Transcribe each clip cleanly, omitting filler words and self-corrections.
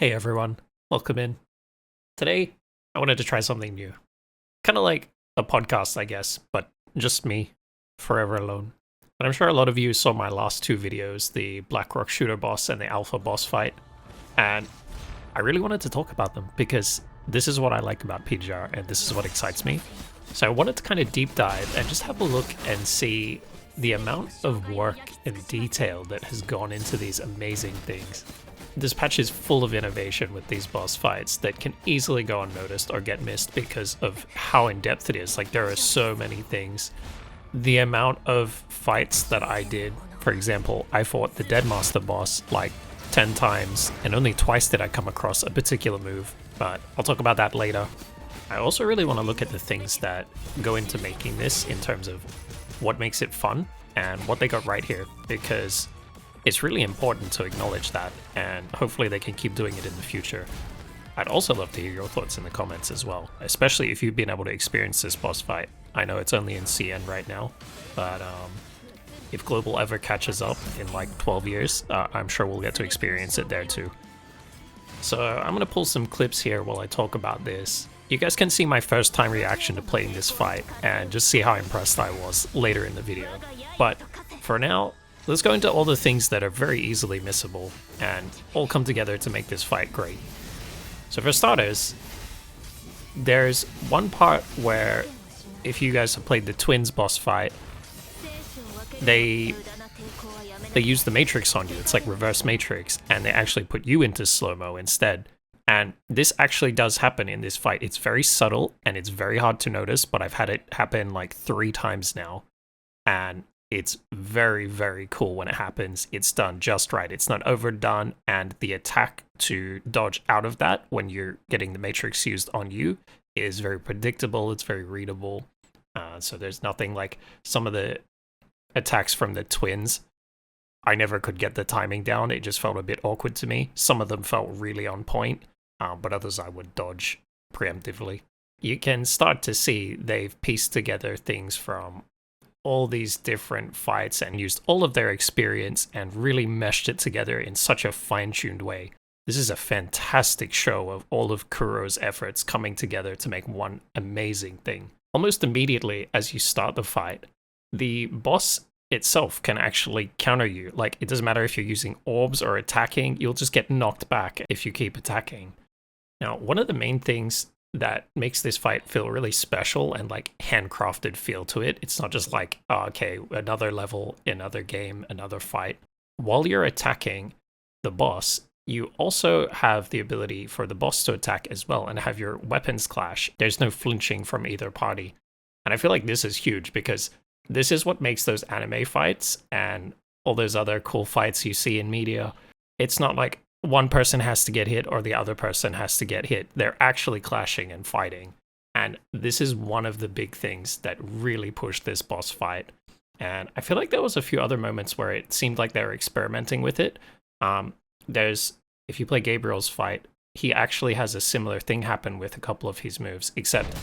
Hey everyone, welcome in. Today, I wanted to try something new. Kind of like a podcast, I guess, but just me, forever alone. But I'm sure a lot of you saw my last two videos, the Blackrock shooter boss and the Alpha boss fight, and I really wanted to talk about them because this is what I like about PGR and this is what excites me. So I wanted to kind of deep dive and just have a look and see the amount of work and detail that has gone into these amazing things. This patch is full of innovation with these boss fights that can easily go unnoticed or get missed because of how in-depth it is. Like, there are so many things. The amount of fights that I did, for example, I fought the Deadmaster boss like 10 times, and only twice did I come across a particular move, but I'll talk about that later. I also really want to look at the things that go into making this in terms of what makes it fun and what they got right here, because it's really important to acknowledge that, and hopefully they can keep doing it in the future. I'd also love to hear your thoughts in the comments as well, especially if you've been able to experience this boss fight. I know it's only in CN right now, but if Global ever catches up in like 12 years, I'm sure we'll get to experience it there too. So I'm gonna pull some clips here while I talk about this. You guys can see my first time reaction to playing this fight and just see how impressed I was later in the video. But for now, let's go into all the things that are very easily missable and all come together to make this fight great. So for starters, there's one part where, if you guys have played the Twins boss fight, they use the Matrix on you. It's like reverse Matrix, and they actually put you into slow-mo instead. And this actually does happen in this fight. It's very subtle and it's very hard to notice, but I've had it happen like 3 times now. And it's very, very cool when it happens. It's done just right. It's not overdone, and the attack to dodge out of that when you're getting the Matrix used on you is very predictable. It's very readable. So there's nothing like some of the attacks from the Twins. I never could get the timing down. It just felt a bit awkward to me. Some of them felt really on point, but others I would dodge preemptively. You can start to see they've pieced together things from all these different fights and used all of their experience and really meshed it together in such a fine-tuned way. This is a fantastic show of all of Kuro's efforts coming together to make one amazing thing. Almost immediately as you start the fight, the boss itself can actually counter you. Like, it doesn't matter if you're using orbs or attacking, you'll just get knocked back if you keep attacking. Now, one of the main things that makes this fight feel really special and like handcrafted feel to it. It's not just like, oh, okay, another level, another game, another fight. While you're attacking the boss, you also have the ability for the boss to attack as well and have your weapons clash. There's no flinching from either party. And I feel like this is huge because this is what makes those anime fights and all those other cool fights you see in media. It's not like one person has to get hit or the other person has to get hit. They're actually clashing and fighting. And this is one of the big things that really pushed this boss fight. And I feel like there was a few other moments where it seemed like they were experimenting with it. If you play Gabriel's fight, he actually has a similar thing happen with a couple of his moves, except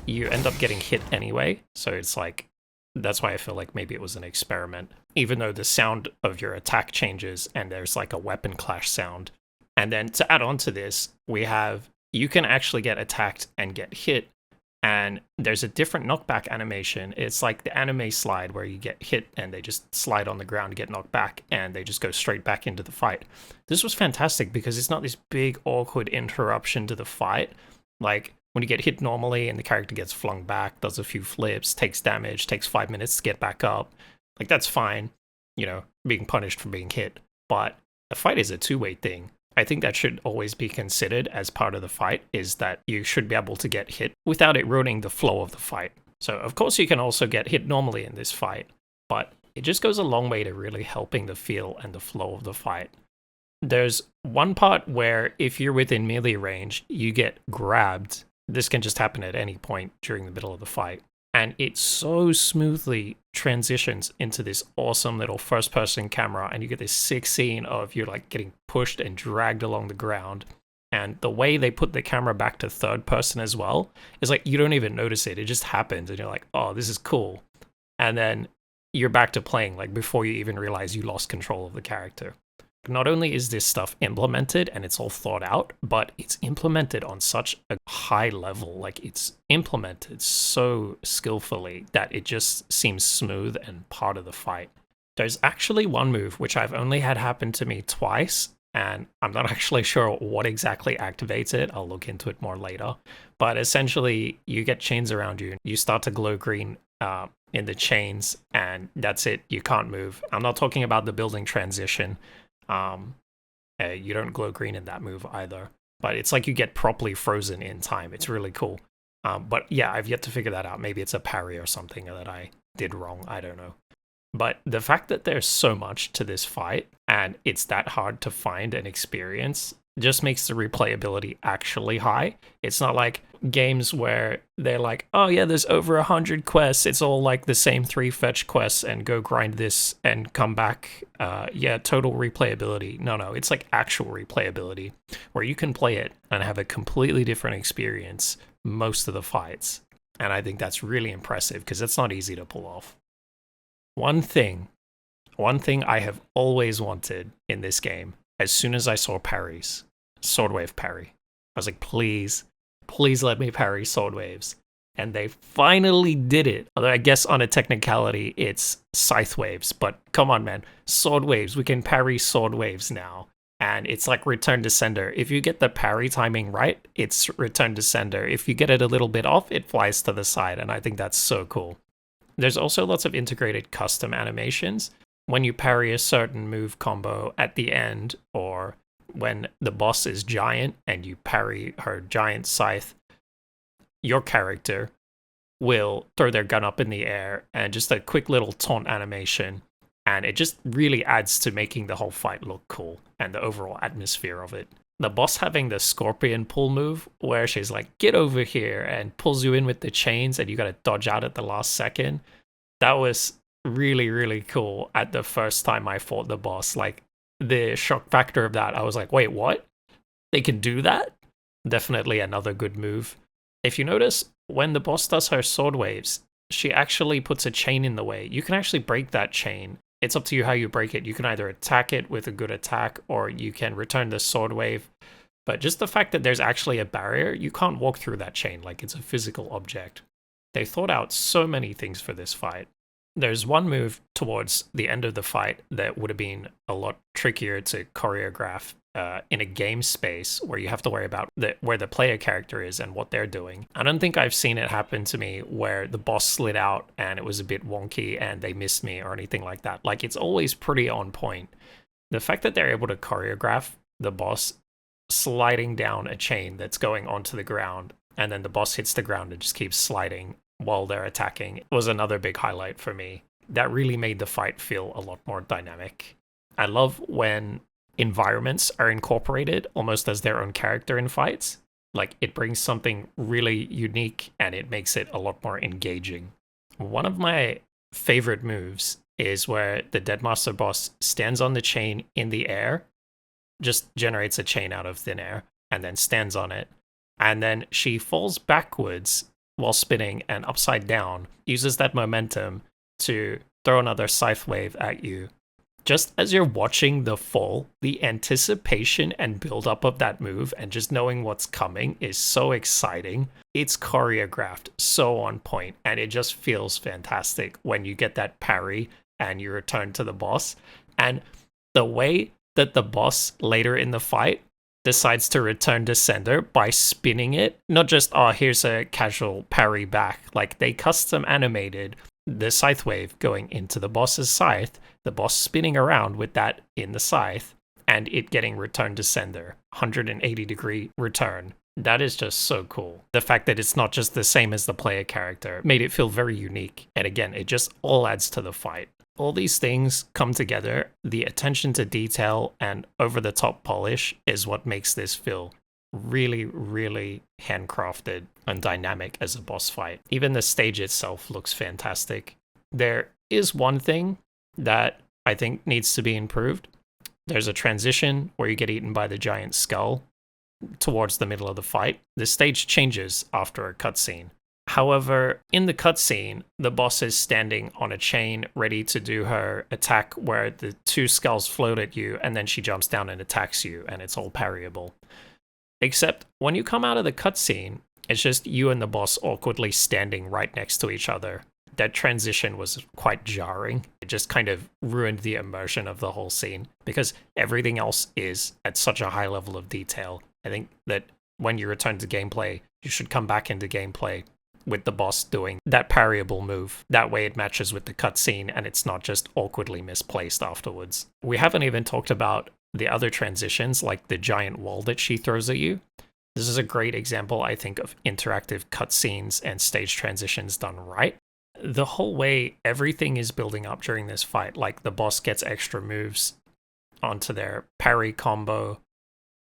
you end up getting hit anyway. So it's like, that's why I feel like maybe it was an experiment, even though the sound of your attack changes and there's like a weapon clash sound. And then to add on to this, you can actually get attacked and get hit, and there's a different knockback animation. It's like the anime slide where you get hit and they just slide on the ground, get knocked back, and they just go straight back into the fight. This was fantastic because it's not this big awkward interruption to the fight. Like, when you get hit normally and the character gets flung back, does a few flips, takes damage, takes 5 minutes to get back up, like, that's fine, being punished for being hit. But a fight is a two-way thing. I think that should always be considered as part of the fight, is that you should be able to get hit without it ruining the flow of the fight. So, of course, you can also get hit normally in this fight, but it just goes a long way to really helping the feel and the flow of the fight. There's one part where if you're within melee range, you get grabbed. This can just happen at any point during the middle of the fight. And it so smoothly transitions into this awesome little first-person camera, and you get this sick scene of you like getting pushed and dragged along the ground. And the way they put the camera back to third person as well is like you don't even notice it. It just happens, and you're like, oh, this is cool. And then you're back to playing like before you even realize you lost control of the character. Not only is this stuff implemented and it's all thought out, but it's implemented on such a high level. Like, it's implemented so skillfully that it just seems smooth and part of the fight. There's actually one move which I've only had happen to me twice, and I'm not actually sure what exactly activates it. I'll look into it more later. But essentially, you get chains around you. You start to glow green in the chains, and that's it. You can't move. I'm not talking about the building transition. You don't glow green in that move either, but it's like you get properly frozen in time. It's really cool. But yeah, I've yet to figure that out. Maybe it's a parry or something that I did wrong. I don't know. But the fact that there's so much to this fight and it's that hard to find and experience just makes the replayability actually high. It's not like games where they're like, oh yeah, there's over 100 quests. It's all like the same 3 fetch quests and go grind this and come back. Yeah, total replayability. No, it's like actual replayability where you can play it and have a completely different experience most of the fights. And I think that's really impressive because it's not easy to pull off. One thing I have always wanted in this game, as soon as I saw parries, sword wave parry. I was like, please let me parry sword waves. And they finally did it. Although I guess on a technicality, it's scythe waves. But come on, man. Sword waves. We can parry sword waves now. And it's like return to sender. If you get the parry timing right, it's return to sender. If you get it a little bit off, it flies to the side. And I think that's so cool. There's also lots of integrated custom animations. When you parry a certain move combo at the end, or when the boss is giant and you parry her giant scythe, your character will throw their gun up in the air and just a quick little taunt animation. And it just really adds to making the whole fight look cool and the overall atmosphere of it. The boss having the scorpion pull move where she's like, get over here, and pulls you in with the chains and you gotta dodge out at the last second. That was really, really cool at the first time I fought the boss. Like, the shock factor of that, I was like, wait, what? They can do that? Definitely another good move. If you notice, when the boss does her sword waves, she actually puts a chain in the way. You can actually break that chain. It's up to you how you break it. You can either attack it with a good attack, or you can return the sword wave. But just the fact that there's actually a barrier, you can't walk through that chain like it's a physical object. They thought out so many things for this fight. There's one move towards the end of the fight that would have been a lot trickier to choreograph in a game space where you have to worry about where the player character is and what they're doing. I don't think I've seen it happen to me where the boss slid out and it was a bit wonky and they missed me or anything like that. Like, it's always pretty on point. The fact that they're able to choreograph the boss sliding down a chain that's going onto the ground, and then the boss hits the ground and just keeps sliding while they're attacking, was another big highlight for me. That really made the fight feel a lot more dynamic. I love when environments are incorporated almost as their own character in fights. Like, it brings something really unique and it makes it a lot more engaging. One of my favorite moves is where the Deadmaster boss stands on the chain in the air, just generates a chain out of thin air, and then stands on it. And then she falls backwards while spinning and upside down, uses that momentum to throw another scythe wave at you. Just as you're watching the fall, the anticipation and build-up of that move and just knowing what's coming is so exciting. It's choreographed so on point, and it just feels fantastic when you get that parry and you return to the boss. And the way that the boss later in the fight decides to return to sender by spinning it, not just, oh, here's a casual parry back. Like, they custom animated the scythe wave going into the boss's scythe, the boss spinning around with that in the scythe, and it getting returned to sender. 180-degree return. That is just so cool. The fact that it's not just the same as the player character made it feel very unique. And again, it just all adds to the fight. All these things come together. The attention to detail and over-the-top polish is what makes this feel really, really handcrafted and dynamic as a boss fight. Even the stage itself looks fantastic. There is one thing that I think needs to be improved. There's a transition where you get eaten by the giant skull towards the middle of the fight. The stage changes after a cutscene. However, in the cutscene, the boss is standing on a chain ready to do her attack where the two skulls float at you and then she jumps down and attacks you, and it's all parryable. Except when you come out of the cutscene, it's just you and the boss awkwardly standing right next to each other. That transition was quite jarring. It just kind of ruined the immersion of the whole scene because everything else is at such a high level of detail. I think that when you return to gameplay, you should come back into gameplay with the boss doing that parryable move. That way it matches with the cutscene and it's not just awkwardly misplaced afterwards. We haven't even talked about the other transitions, like the giant wall that she throws at you. This is a great example, I think, of interactive cutscenes and stage transitions done right. The whole way everything is building up during this fight, like the boss gets extra moves onto their parry combo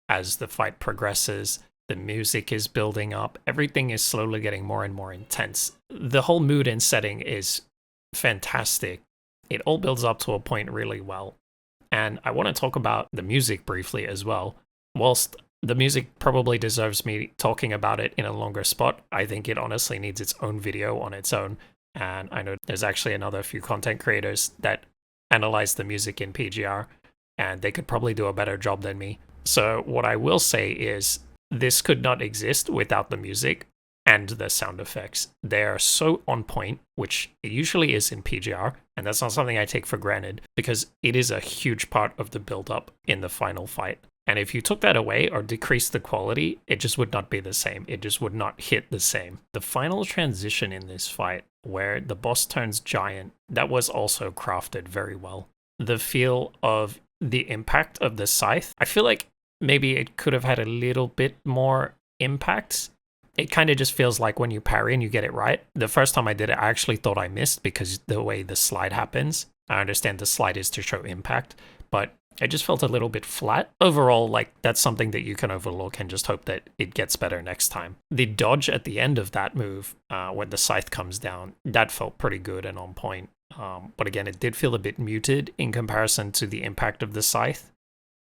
as the fight progresses, the music is building up, everything is slowly getting more and more intense. The whole mood and setting is fantastic. It all builds up to a point really well. And I want to talk about the music briefly as well. Whilst the music probably deserves me talking about it in a longer spot, I think it honestly needs its own video on its own. And I know there's actually another few content creators that analyze the music in PGR, and they could probably do a better job than me. So what I will say is this could not exist without the music and the sound effects. They are so on point, which it usually is in PGR, and that's not something I take for granted because it is a huge part of the build-up in the final fight. And if you took that away or decreased the quality, it just would not be the same. It just would not hit the same. The final transition in this fight, where the boss turns giant, that was also crafted very well. The feel of the impact of the scythe, I feel like maybe it could have had a little bit more impact. It kind of just feels like when you parry and you get it right. The first time I did it, I actually thought I missed because the way the slide happens. I understand the slide is to show impact, but it just felt a little bit flat. Overall, like, that's something that you can overlook and just hope that it gets better next time. The dodge at the end of that move, when the scythe comes down, that felt pretty good and on point. But again, it did feel a bit muted in comparison to the impact of the scythe.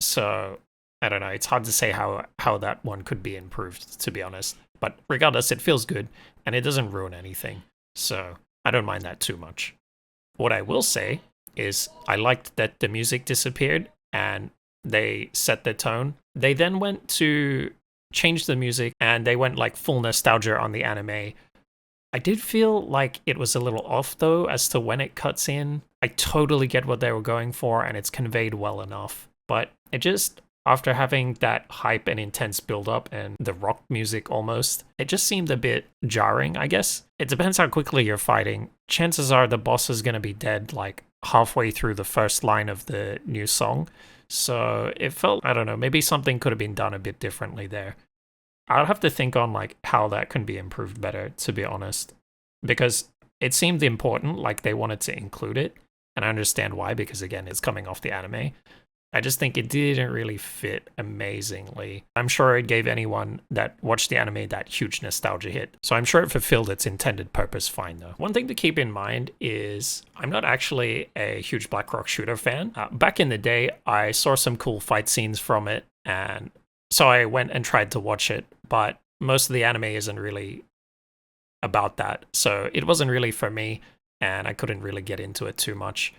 So, I don't know, it's hard to say how that one could be improved, to be honest. But regardless, it feels good, and it doesn't ruin anything. So, I don't mind that too much. What I will say is I liked that the music disappeared and they set the tone. They then went to change the music and they went like full nostalgia on the anime. I did feel like it was a little off though as to when it cuts in. I totally get what they were going for and it's conveyed well enough. But it just, after having that hype and intense build-up and the rock music almost, it just seemed a bit jarring, I guess. It depends how quickly you're fighting. Chances are the boss is going to be dead like halfway through the first line of the new song. So it felt, I don't know, maybe something could have been done a bit differently there. I'll have to think on like how that can be improved better, to be honest. Because it seemed important, like they wanted to include it. And I understand why, because again, it's coming off the anime. I just think it didn't really fit amazingly. I'm sure it gave anyone that watched the anime that huge nostalgia hit. So I'm sure it fulfilled its intended purpose fine though. One thing to keep in mind is I'm not actually a huge Black Rock Shooter fan. Back in the day, I saw some cool fight scenes from it, and so I went and tried to watch it, but most of the anime isn't really about that. So it wasn't really for me, and I couldn't really get into it too much.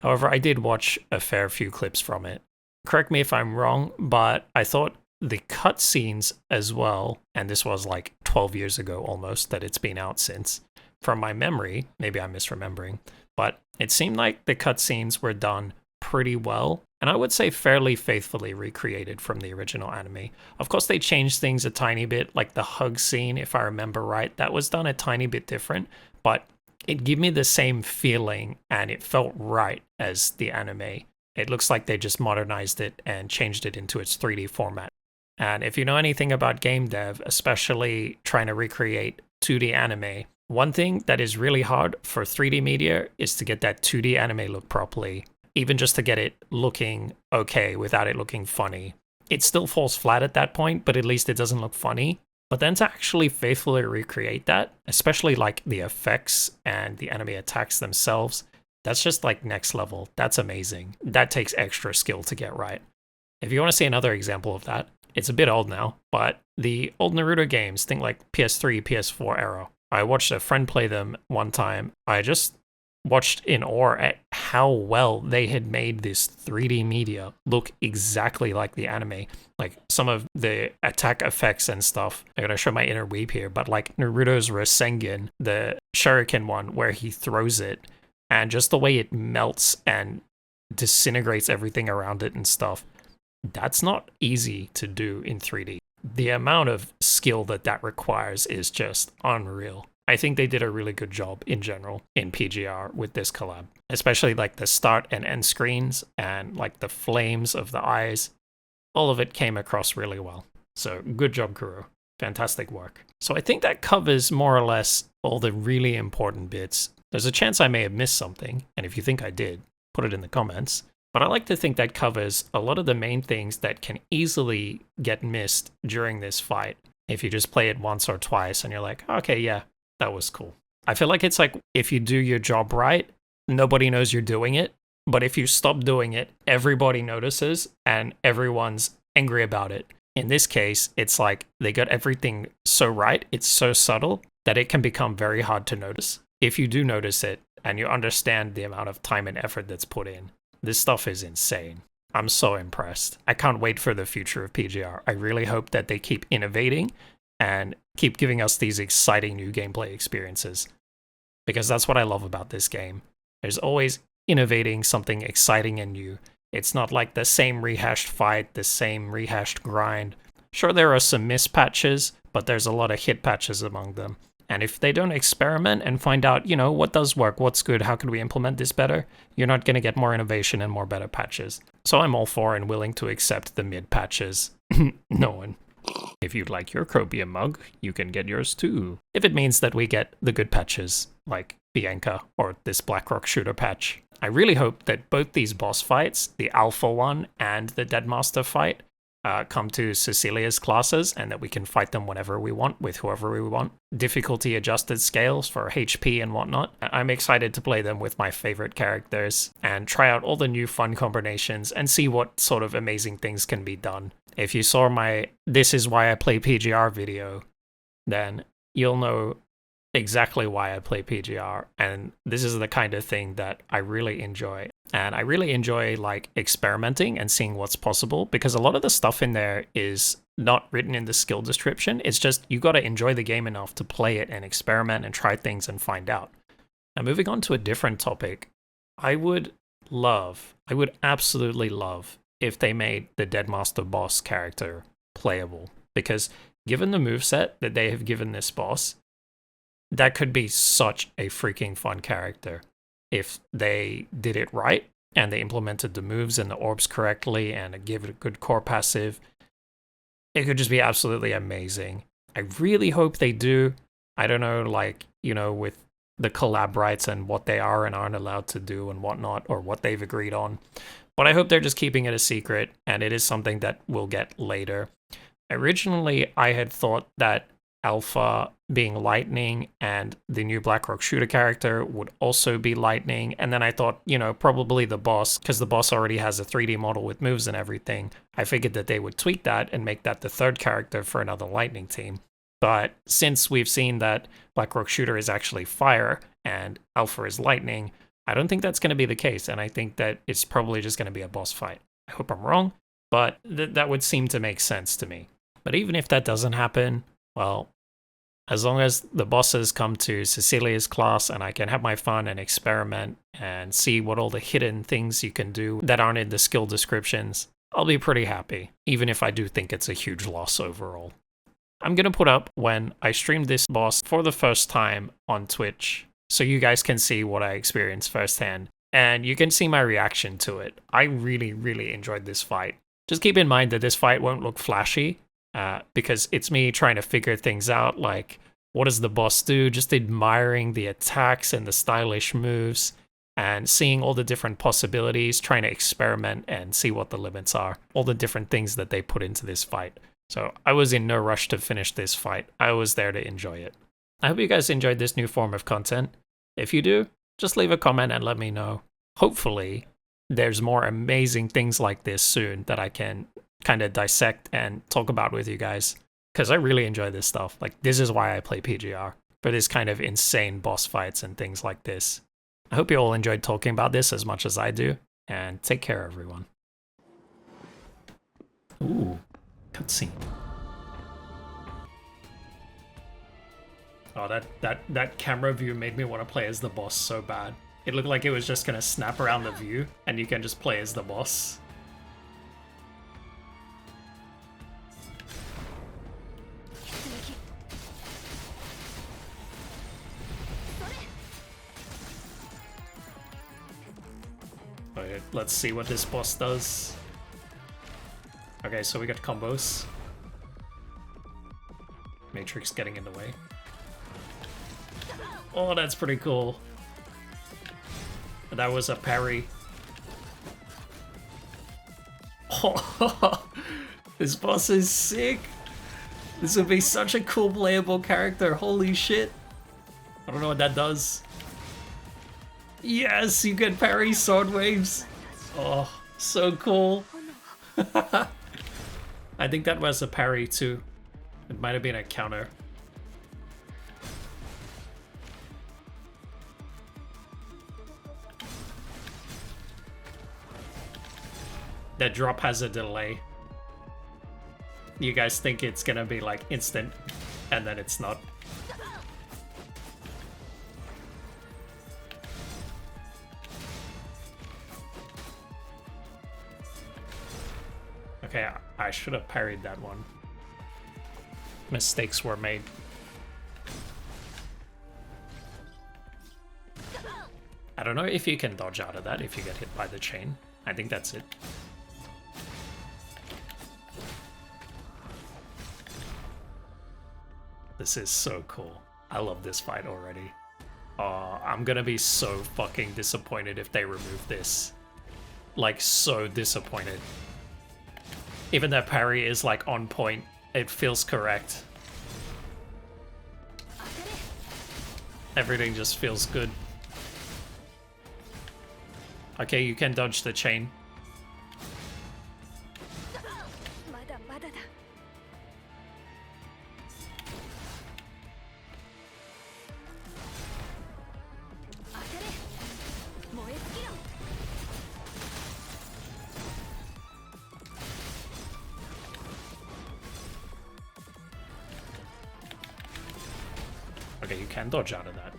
However, I did watch a fair few clips from it. Correct me if I'm wrong, but I thought the cutscenes as well, and this was like 12 years ago almost that it's been out since. From my memory, maybe I'm misremembering, but it seemed like the cutscenes were done pretty well, and I would say fairly faithfully recreated from the original anime. Of course, they changed things a tiny bit, like the hug scene, if I remember right. That was done a tiny bit different, but it gave me the same feeling and it felt right as the anime. It looks like they just modernized it and changed it into its 3D format. And if you know anything about game dev, especially trying to recreate 2D anime, one thing that is really hard for 3D media is to get that 2D anime look properly, even just to get it looking okay without it looking funny. It still falls flat at that point, but at least it doesn't look funny. But then to actually faithfully recreate that, especially like the effects and the enemy attacks themselves, that's just like next level. That's amazing. That takes extra skill to get right. If you want to see another example of that, it's a bit old now, but the old Naruto games, think like PS3, PS4 era, I watched a friend play them one time. I just watched in awe at how well they had made this 3D media look exactly like the anime. Like some of the attack effects and stuff. I'm gonna show my inner Weeb here, but like Naruto's Rasengan, the Shuriken one where he throws it, and just the way it melts and disintegrates everything around it and stuff. That's not easy to do in 3D. The amount of skill that requires is just unreal. I think they did a really good job in general in PGR with this collab, especially like the start and end screens and like the flames of the eyes. All of it came across really well. So good job, Kuro. Fantastic work. So I think that covers more or less all the really important bits. There's a chance I may have missed something, and if you think I did, put it in the comments. But I like to think that covers a lot of the main things that can easily get missed during this fight if you just play it once or twice and you're like, okay, yeah, that was cool. I feel like it's like if you do your job right, nobody knows you're doing it. But if you stop doing it, everybody notices and everyone's angry about it. In this case, it's like they got everything so right, it's so subtle that it can become very hard to notice. If you do notice it and you understand the amount of time and effort that's put in, this stuff is insane. I'm so impressed. I can't wait for the future of PGR. I really hope that they keep innovating and keep giving us these exciting new gameplay experiences. Because that's what I love about this game. There's always innovating something exciting and new. It's not like the same rehashed fight, the same rehashed grind. Sure, there are some miss patches, but there's a lot of hit patches among them. And if they don't experiment and find out, you know, what does work, what's good, how can we implement this better, you're not going to get more innovation and more better patches. So I'm all for and willing to accept the mid patches. No one. If you'd like your Copium mug, you can get yours too. If it means that we get the good patches, like Bianca or this Blackrock shooter patch. I really hope that both these boss fights, the Alpha one and the Deadmaster fight, come to Cecilia's classes and that we can fight them whenever we want with whoever we want. Difficulty adjusted scales for HP and whatnot. I'm excited to play them with my favorite characters and try out all the new fun combinations and see what sort of amazing things can be done. If you saw my This Is Why I Play PGR video, then you'll know exactly why I play PGR, and this is the kind of thing that I really enjoy. And I really enjoy like experimenting and seeing what's possible, because a lot of the stuff in there is not written in the skill description. It's just you got to enjoy the game enough to play it and experiment and try things and find out. Now moving on to a different topic, I would absolutely love if they made the Deadmaster boss character playable, because given the moveset that they have given this boss, that could be such a freaking fun character if they did it right and they implemented the moves and the orbs correctly and gave it a good core passive. It could just be absolutely amazing. I really hope they do. I don't know, like, you know, with the collab rights and what they are and aren't allowed to do and whatnot, or what they've agreed on. But I hope they're just keeping it a secret, and it is something that we'll get later. Originally, I had thought that Alpha being lightning and the new Blackrock shooter character would also be lightning, and then I thought, you know, probably the boss, because the boss already has a 3D model with moves and everything. I figured that they would tweak that and make that the third character for another lightning team. But since we've seen that Blackrock shooter is actually fire and Alpha is lightning, I don't think that's going to be the case, and I think that it's probably just going to be a boss fight. I hope I'm wrong, but that would seem to make sense to me. But even if that doesn't happen, well, as long as the bosses come to Cecilia's class and I can have my fun and experiment and see what all the hidden things you can do that aren't in the skill descriptions, I'll be pretty happy, even if I do think it's a huge loss overall. I'm going to put up when I streamed this boss for the first time on Twitch, so you guys can see what I experienced firsthand, and you can see my reaction to it. I really, really enjoyed this fight. Just keep in mind that this fight won't look flashy, because it's me trying to figure things out, like, what does the boss do? Just admiring the attacks and the stylish moves, and seeing all the different possibilities, trying to experiment and see what the limits are, all the different things that they put into this fight. So I was in no rush to finish this fight. I was there to enjoy it. I hope you guys enjoyed this new form of content. If you do, just leave a comment and let me know. Hopefully, there's more amazing things like this soon that I can kind of dissect and talk about with you guys, because I really enjoy this stuff. Like, this is why I play PGR. for this kind of insane boss fights and things like this. I hope you all enjoyed talking about this as much as I do, and take care, everyone. Ooh, cutscene. Oh, that camera view made me want to play as the boss so bad. It looked like it was just gonna snap around the view, and you can just play as the boss. Okay, let's see what this boss does. Okay, so we got combos. Matrix getting in the way. Oh, that's pretty cool. That was a parry. Oh, this boss is sick. This would be such a cool playable character. Holy shit. I don't know what that does. Yes, you can parry sword waves. Oh, so cool. I think that was a parry too. It might have been a counter. That drop has a delay. You guys think it's gonna be like instant, and then it's not. Okay, I should have parried that one. Mistakes were made. I don't know if you can dodge out of that if you get hit by the chain. I think that's it. This is so cool. I love this fight already. I'm gonna be so fucking disappointed if they remove this. Like, so disappointed. Even though parry is like on point, it feels correct. Everything just feels good. Okay, you can dodge the chain. Okay, you can dodge out of that.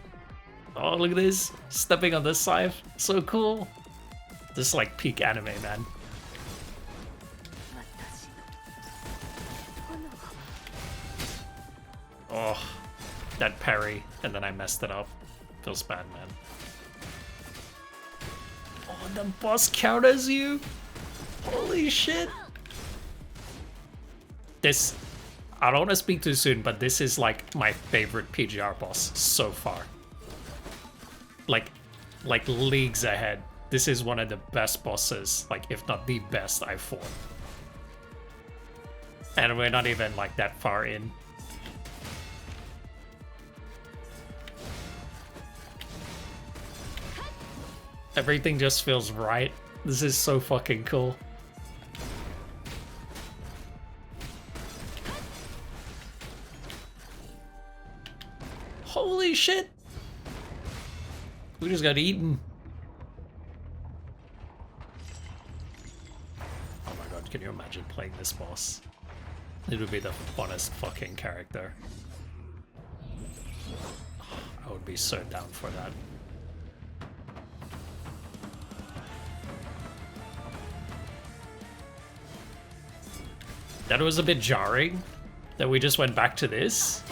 Oh, look at this. Stepping on this scythe. So cool. This is like peak anime, man. Oh, that parry, and then I messed it up. Feels bad, man. Oh, the boss counters you? Holy shit. This... I don't want to speak too soon, but this is like my favorite PGR boss so far. Like leagues ahead. This is one of the best bosses, like if not the best I've fought. And we're not even like that far in. Everything just feels right. This is so fucking cool. Holy shit! We just got eaten. Oh my god, can you imagine playing this boss? It would be the funnest fucking character. I would be so down for that. That was a bit jarring that we just went back to this.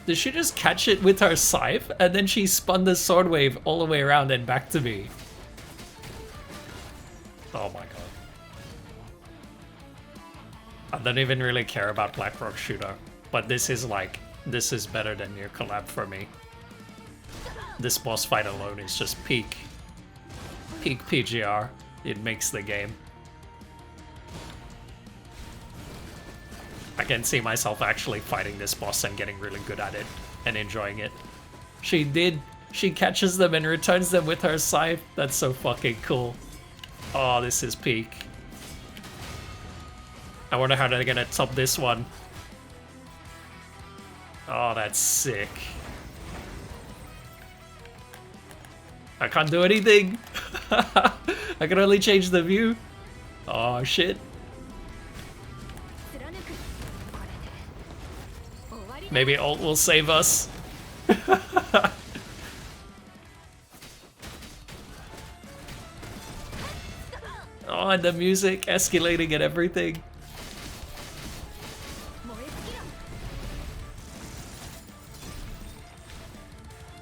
Did she just catch it with her scythe? And then she spun the sword wave all the way around and back to me. Oh my god. I don't even really care about Blackrock Shooter. But this is like, this is better than your collab for me. This boss fight alone is just peak PGR. It makes the game. I can see myself actually fighting this boss and getting really good at it and enjoying it. She catches them and returns them with her scythe. That's so fucking cool. Oh, this is peak. I wonder how they're gonna top this one. Oh, that's sick. I can't do anything. I can only change the view. Oh, shit. Maybe ult will save us. Oh, and the music escalating and everything.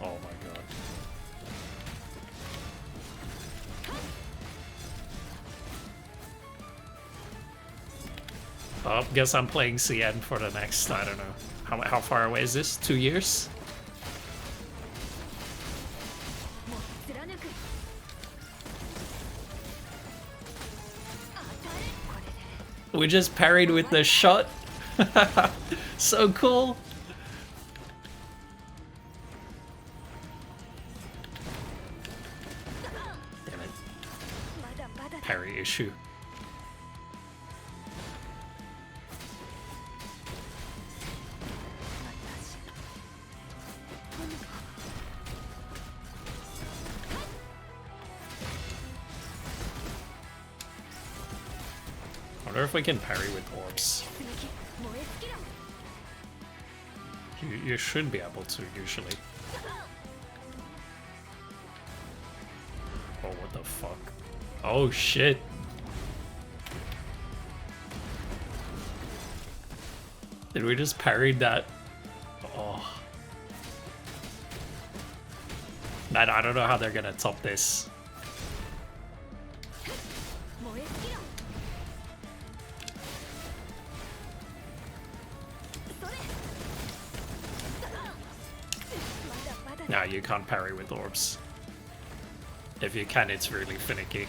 Oh my god. Oh, guess I'm playing CN for the next, I don't know. How far away is this? 2 years? We just parried with the shot. So cool. Damn it. Parry issue. I wonder if we can parry with orbs. You should be able to, usually. Oh, what the fuck? Oh, shit. Did we just parry that? Oh. I don't know how they're gonna top this. No, you can't parry with orbs. If you can, it's really finicky.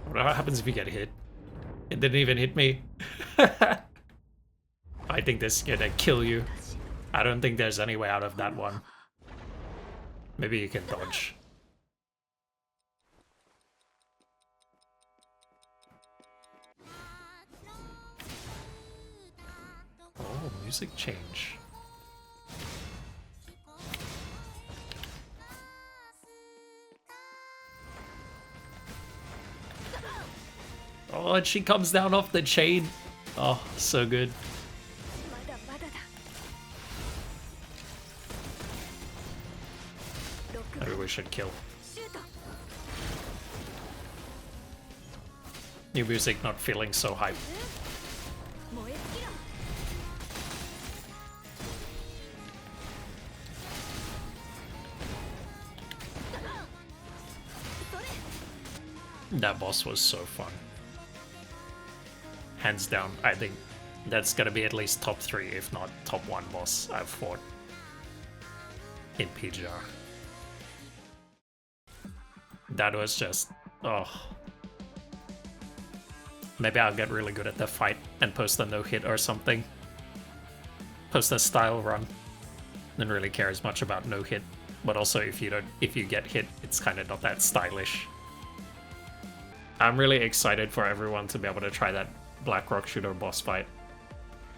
What happens if you get hit? It didn't even hit me. I think this is gonna kill you. I don't think there's any way out of that one. Maybe you can dodge. Oh, music change. Oh, and she comes down off the chain. Oh, so good. Maybe we should kill. New music not feeling so hype. That boss was so fun. Hands down, I think that's gonna be at least top 3, if not top 1 boss I've fought in PGR. That was just, oh. Maybe I'll get really good at the fight and post a no-hit or something. Post a style run. Don't really care as much about no-hit, but also if you get hit, it's kind of not that stylish. I'm really excited for everyone to be able to try that Black Rock Shooter boss fight.